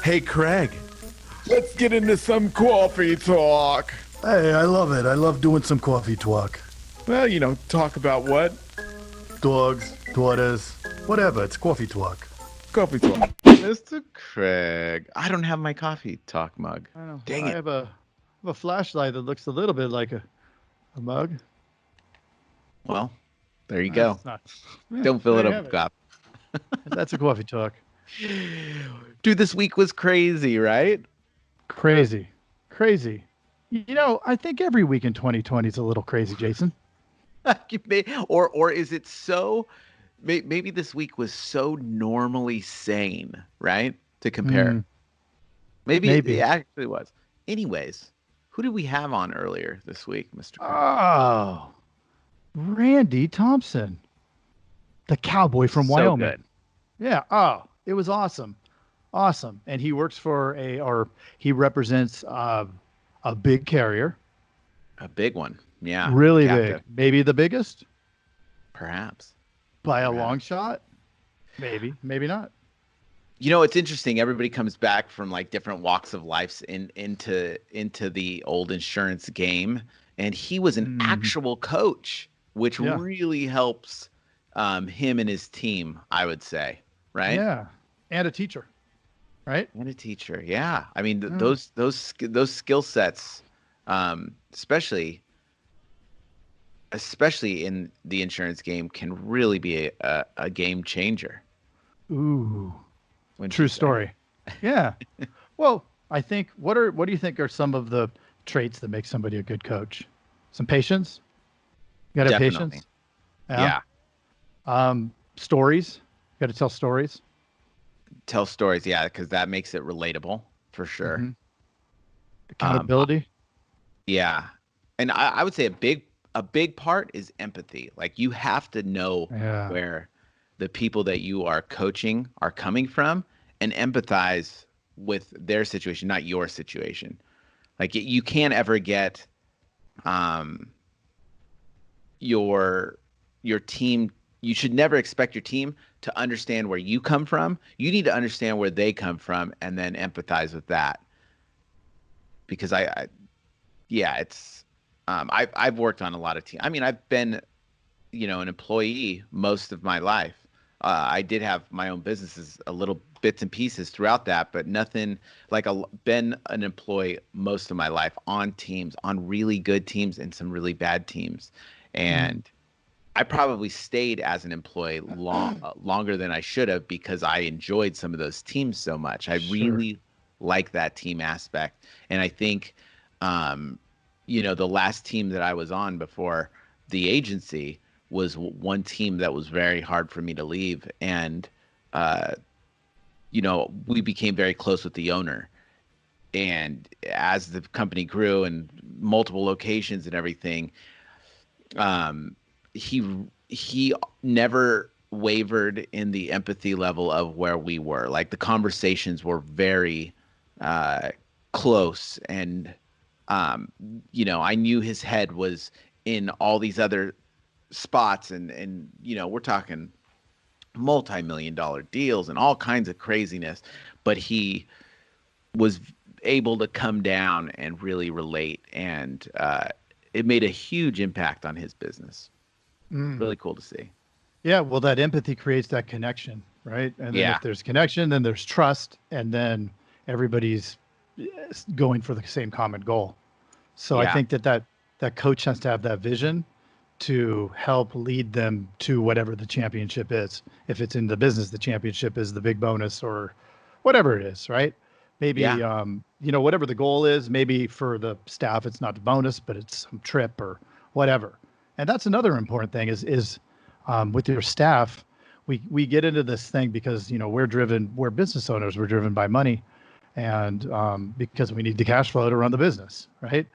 Hey, Craig, let's get into some coffee talk. Hey, I love it. I love doing some coffee talk. Well, talk about what? Dogs, daughters, whatever. It's coffee talk. Coffee talk. Mr. Craig, I don't have my coffee talk mug. I know. Dang I it. have a flashlight that looks a little bit like a mug. Well, there you go. It's not. Don't fill there it you up have with coffee. That's a coffee talk. Dude, this week was crazy, right? Crazy. I think every week in 2020 is a little crazy, Jason. Or is it so? Maybe this week was so normally sane, right? To compare. Maybe it actually was. Anyways, who did we have on earlier this week, Mr. Craig? Oh, Randy Thompson, the cowboy from Wyoming. Good. Yeah. Oh, it was awesome. Awesome. And he works for he represents a big carrier. A big one. Yeah. Really captive. big. Maybe the biggest Perhaps. by a long shot. Maybe not. It's interesting. Everybody comes back from like different walks of life into the old insurance game. And he was an actual coach, which really helps him and his team, I would say. Right? Yeah. And a teacher. Right? And a teacher. Yeah. I mean, those skill sets, especially in the insurance game, can really be a game changer. Ooh. True story. Yeah. Well, I think what do you think are some of the traits that make somebody a good coach? Some patience? You gotta have patience. Yeah. Stories. You gotta tell stories. Tell stories, yeah, because that makes it relatable for sure. Mm-hmm. Accountability. Yeah. And I would say a big part is empathy. Like you have to know where the people that you are coaching are coming from and empathize with their situation, not your situation. Like you can't ever get your team. You should never expect your team to understand where you come from. You need to understand where they come from and then empathize with that. Because I've worked on a lot of teams. I mean, I've been, an employee most of my life. I did have my own businesses, a little bits and pieces throughout that, but nothing like been an employee most of my life on teams, on really good teams and some really bad teams. And I probably stayed as an employee longer than I should have because I enjoyed some of those teams so much. I really like that team aspect. And I think, the last team that I was on before the agency was one team that was very hard for me to leave. And, we became very close with the owner. And as the company grew and multiple locations and everything, he never wavered in the empathy level of where we were. Like the conversations were very close, and I knew his head was in all these other spots, and we're talking multi-million-dollar deals and all kinds of craziness, but he was able to come down and really relate, and it made a huge impact on his business. Really cool to see. Yeah, well, that empathy creates that connection, right? And then if there's connection, then there's trust, and then everybody's going for the same common goal. So I think that coach has to have that vision to help lead them to whatever the championship is. If it's in the business, the championship is the big bonus or whatever it is, right? Maybe, whatever the goal is, maybe for the staff, it's not the bonus, but it's some trip or whatever. And that's another important thing is with your staff, we get into this thing because, we're business owners, we're driven by money, and because we need the cash flow to run the business, right?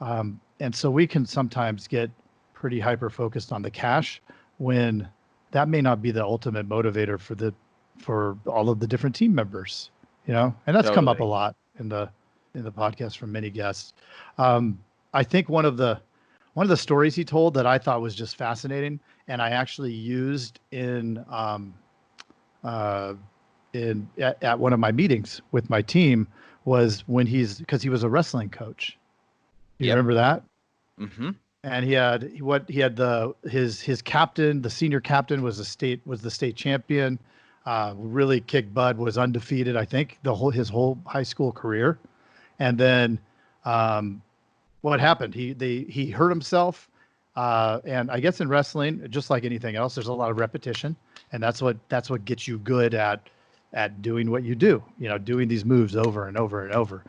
And so we can sometimes get pretty hyper focused on the cash when that may not be the ultimate motivator for all of the different team members, and that's come up a lot in the podcast from many guests. I think one of the stories he told that I thought was just fascinating, and I actually used in at one of my meetings with my team was when because he was a wrestling coach. Do you Yep. remember that? Mm-hmm. And he had his captain, the senior captain was the state champion, really kicked butt, was undefeated, I think, his whole high school career. And then what happened? He hurt himself. And I guess in wrestling, just like anything else, there's a lot of repetition, and that's what gets you good at doing what you do, doing these moves over and over and over.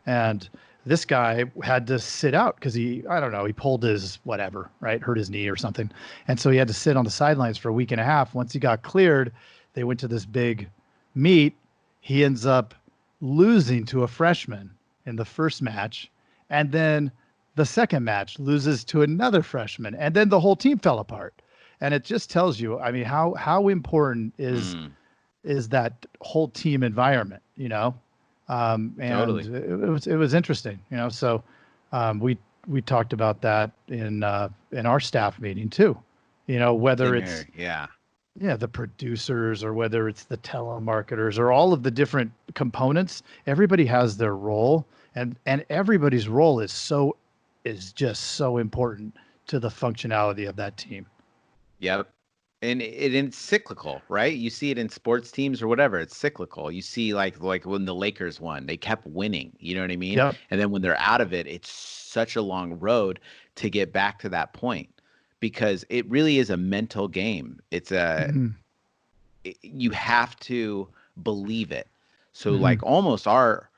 And this guy had to sit out because I don't know, he pulled his whatever, right? Hurt his knee or something. And so he had to sit on the sidelines for a week and a half. Once he got cleared, they went to this big meet. He ends up losing to a freshman in the first match. And then the second match loses to another freshman. And then the whole team fell apart. And it just tells you, I mean, how important is that whole team environment, and Totally. it was interesting, so we talked about that in our staff meeting too, whether Same it's here. the producers or whether it's the telemarketers or all of the different components. Everybody has their role, and everybody's role is just so important to the functionality of that team. Yep. And it's cyclical, right? You see it in sports teams or whatever. It's cyclical. You see like when the Lakers won, they kept winning. You know what I mean? Yep. And then when they're out of it, it's such a long road to get back to that point, because it really is a mental game. It's you have to believe it. So like almost our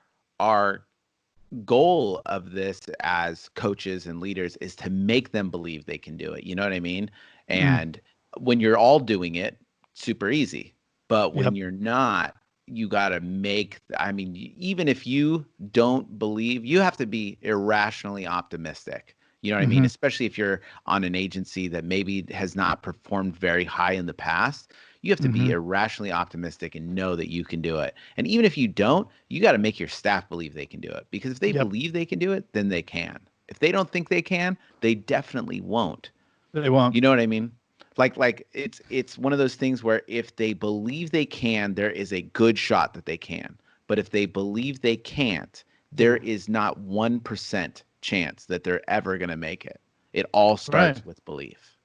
goal of this as coaches and leaders is to make them believe they can do it. You know what I mean? And when you're all doing it, super easy. But when you're not, you got to even if you don't believe, you have to be irrationally optimistic. You know what I mean? Especially if you're on an agency that maybe has not performed very high in the past. You have to be irrationally optimistic and know that you can do it. And even if you don't, you got to make your staff believe they can do it. Because if they believe they can do it, then they can. If they don't think they can, they definitely won't. They won't. You know what I mean? Like it's one of those things where if they believe they can, there is a good shot that they can. But if they believe they can't, there is not 1% chance that they're ever going to make it. It all starts with belief.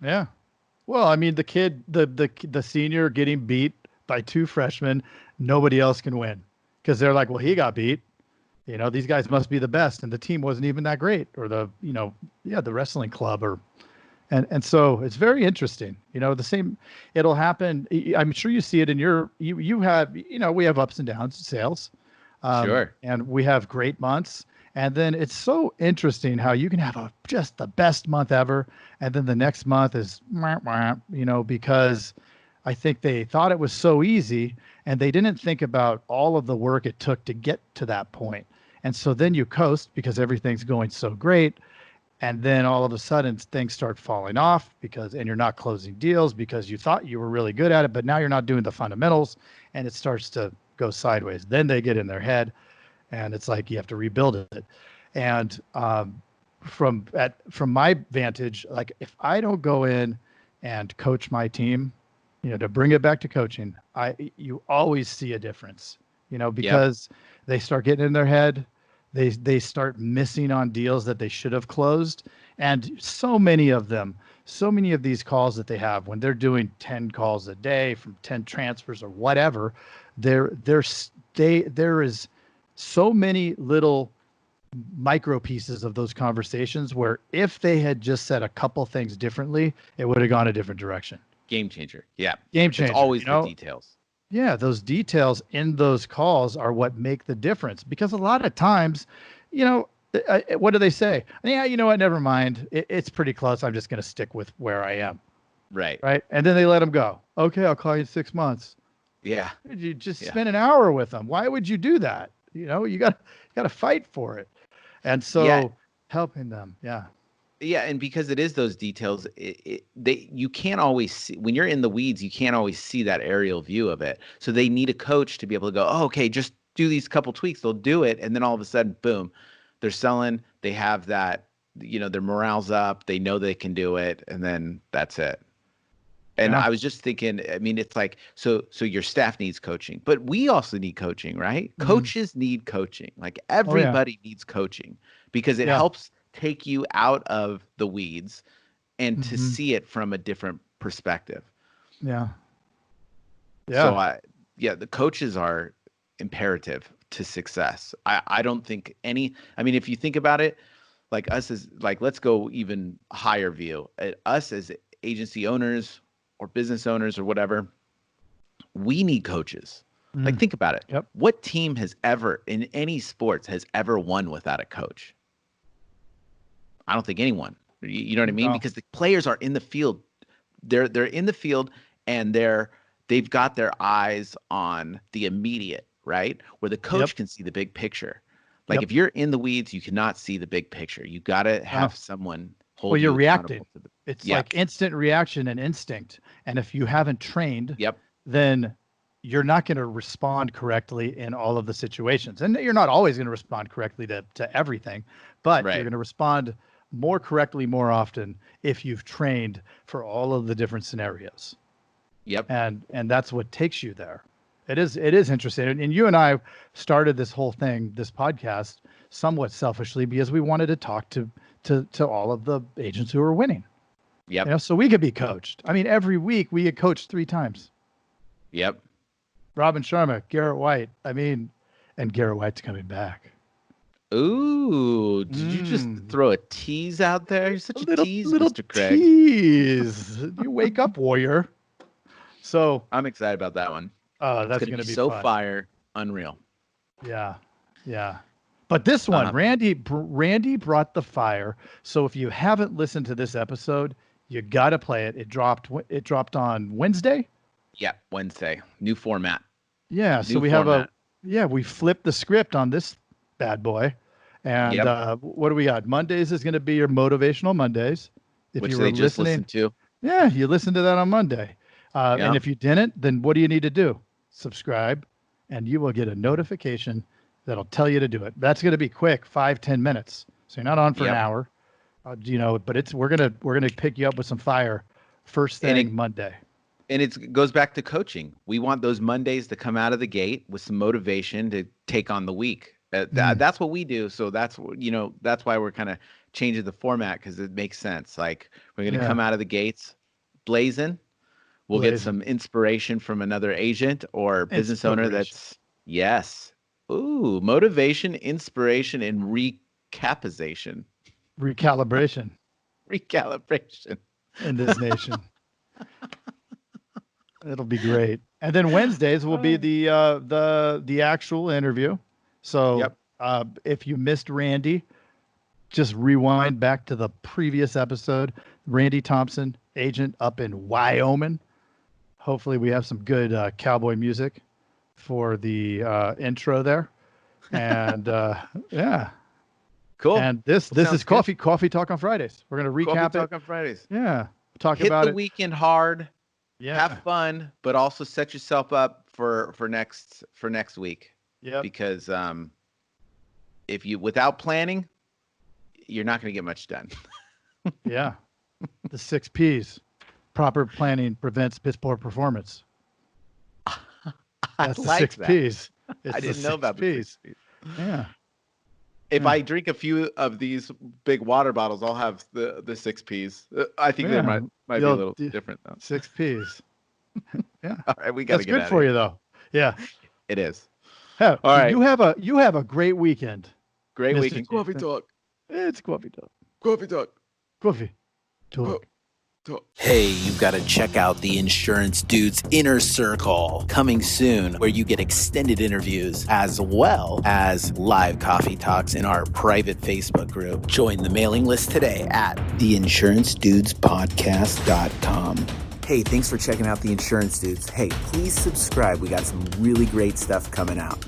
Yeah. Well, I mean, the kid, the senior getting beat by two freshmen, nobody else can win because they're like, well, he got beat. These guys must be the best, and the team wasn't even that great, or the wrestling club, and so it's very interesting. The same, it'll happen. I'm sure you see it in you have, we have ups and downs in sales, Sure. and we have great months. And then it's so interesting how you can have just the best month ever. And then the next month is, because I think they thought it was so easy and they didn't think about all of the work it took to get to that point. And so then you coast because everything's going so great. And then all of a sudden things start falling off and you're not closing deals because you thought you were really good at it, but now you're not doing the fundamentals and it starts to go sideways. Then they get in their head. And it's like you have to rebuild it. And from my vantage, like if I don't go in and coach my team, to bring it back to coaching, you always see a difference, because they start getting in their head. They start missing on deals that they should have closed. And so many of these calls that they have when they're doing 10 calls a day from 10 transfers or whatever, there is so many little micro pieces of those conversations where if they had just said a couple things differently, it would have gone a different direction. Game changer. Yeah. Game changer. It's always the details. Yeah. Those details in those calls are what make the difference, because a lot of times, what do they say? Yeah, you know what? Never mind. It's pretty close. I'm just going to stick with where I am. Right. Right. And then they let them go. Okay. I'll call you in 6 months. Yeah. You just spend an hour with them. Why would you do that? You got to fight for it. And so helping them. Yeah. Yeah. And because it is those details, you can't always see when you're in the weeds, you can't always see that aerial view of it. So they need a coach to be able to go, oh, okay, just do these couple tweaks. They'll do it. And then all of a sudden, boom, they're selling. They have that, their morale's up. They know they can do it. And then that's it. And Yeah. I was just thinking, I mean, it's like, so your staff needs coaching, but we also need coaching, right? Mhm. Coaches need coaching. Like Oh, yeah. everybody needs coaching because it Yeah. helps take you out of the weeds and to Mhm. see it from a different perspective. Yeah. So Yeah. the coaches are imperative to success. I don't think I mean, if you think about it, like us as like, let's go even higher view. Us as agency owners or business owners or whatever, we need coaches. Like, Mm. think about it. Yep. What team has ever in any sports has ever won without a coach? I don't think anyone. You know what I mean? No. Because the players are in the field. They're in the field and they've got their eyes on the immediate, right? Where the coach Yep. can see the big picture. Like Yep. if you're in the weeds, you cannot see the big picture. You got to have No. someone Well, hold you're you reacting. accountable to the It's Yeah. like instant reaction and instinct. And if you haven't trained, Yep. then you're not going to respond correctly in all of the situations. And you're not always going to respond correctly to everything, but you're Right. going to respond more correctly more often if you've trained for all of the different scenarios. Yep. And that's what takes you there. It is interesting. And you and I started this whole thing, this podcast, somewhat selfishly because we wanted to talk to all of the agents who are winning. Yep. You know, so we could be coached. I mean, every week we get coached 3 times. Yep. Robin Sharma, Garrett White. I mean, and Garrett White's coming back. Ooh, did you just throw a tease out there? You're such a tease, little Mr. Craig. tease. You wake up, warrior. So I'm excited about that one. that's It's going to be so fun. fire, unreal. Yeah, yeah. But this one, Randy brought the fire. So if you haven't listened to this episode, you got to play it. It dropped on Wednesday. Yeah, Wednesday, new format. Yeah, so we we flipped the script on this bad boy. And what do we got? Mondays is going to be your motivational Mondays. If Which you they were just listening, listened to. yeah, you listen to that on Monday. And if you didn't, then what do you need to do? Subscribe, and you will get a notification that'll tell you to do it. That's going to be quick, 5-10 minutes. So you're not on for an hour, but we're gonna pick you up with some fire first thing Monday. And it goes back to coaching. We want those Mondays to come out of the gate with some motivation to take on the week. That's what we do. So that's why we're kind of changing the format, because it makes sense. Like, we're going to come out of the gates blazing. We'll get some inspiration from another agent or business owner Ooh, motivation, inspiration, and recapitalization. Recalibration. Recalibration. In this nation. It'll be great. And then Wednesdays will be the actual interview. So if you missed Randy, just rewind back to the previous episode. Randy Thompson, agent up in Wyoming. Hopefully we have some good cowboy music for the intro there. And yeah. Cool. And this is Coffee Talk on Fridays. We're going to recap Coffee Talk on Fridays. Yeah. Talk Hit about the weekend hard. Yeah. Have fun, but also set yourself up for next week. Yeah. Because if you without planning, you're not going to get much done. Yeah. The 6 P's. Proper planning prevents piss poor performance. That's the 6 P's. I didn't know about the 6 P's. Yeah. If I drink a few of these big water bottles, I'll have the 6 P's. I think they might be a little different though. 6 P's. Yeah. All right, we got to get out of here. That's good for you though. Yeah. It is. All right. You have a great weekend. Great Mr. weekend. Coffee Talk. It's Coffee Talk. Coffee Talk. Coffee Talk. Hey, you've got to check out the Insurance Dudes Inner Circle coming soon, where you get extended interviews as well as live coffee talks in our private Facebook group. Join the mailing list today at theinsurancedudespodcast.com. Hey, thanks for checking out the Insurance Dudes. Hey, please subscribe. We got some really great stuff coming out.